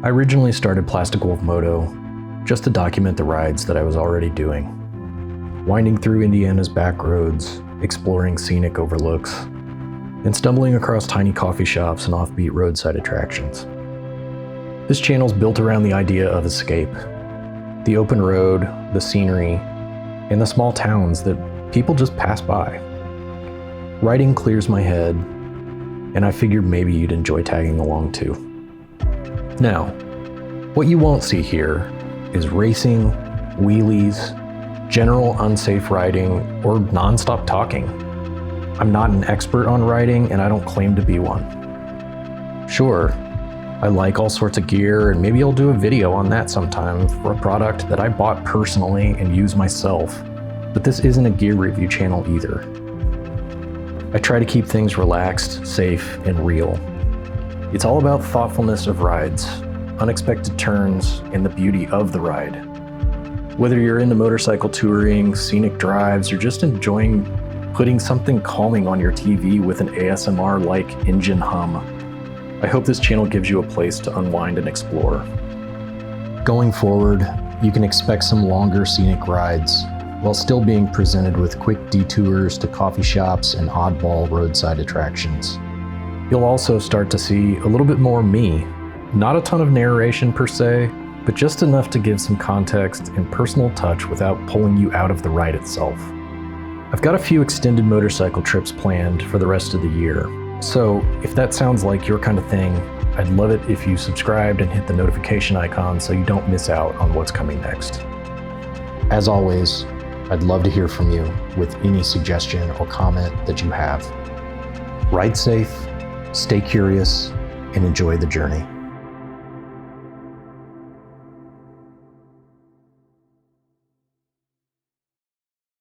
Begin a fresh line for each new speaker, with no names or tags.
I originally started Plastic Wolf Moto just to document the rides that I was already doing. Winding through Indiana's back roads, exploring scenic overlooks, and stumbling across tiny coffee shops and offbeat roadside attractions. This channel's built around the idea of escape. The open road, the scenery, and the small towns that people just pass by. Riding clears my head, and I figured maybe you'd enjoy tagging along too. Now, what you won't see here is racing, wheelies, general unsafe riding, or non-stop talking. I'm not an expert on riding, and I don't claim to be one. Sure, I like all sorts of gear, and maybe I'll do a video on that sometime for a product that I bought personally and use myself, but this isn't a gear review channel either. I try to keep things relaxed, safe, and real. It's all about thoughtfulness of rides, unexpected turns, and the beauty of the ride. Whether you're into motorcycle touring, scenic drives, or just enjoying putting something calming on your TV with an ASMR-like engine hum, I hope this channel gives you a place to unwind and explore. Going forward, you can expect some longer scenic rides, while still being presented with quick detours to coffee shops and oddball roadside attractions. You'll also start to see a little bit more me. Not a ton of narration per se, but just enough to give some context and personal touch without pulling you out of the ride itself. I've got a few extended motorcycle trips planned for the rest of the year, so if that sounds like your kind of thing, I'd love it if you subscribed and hit the notification icon so you don't miss out on what's coming next. As always, I'd love to hear from you with any suggestion or comment that you have. Ride safe, stay curious, and enjoy the journey.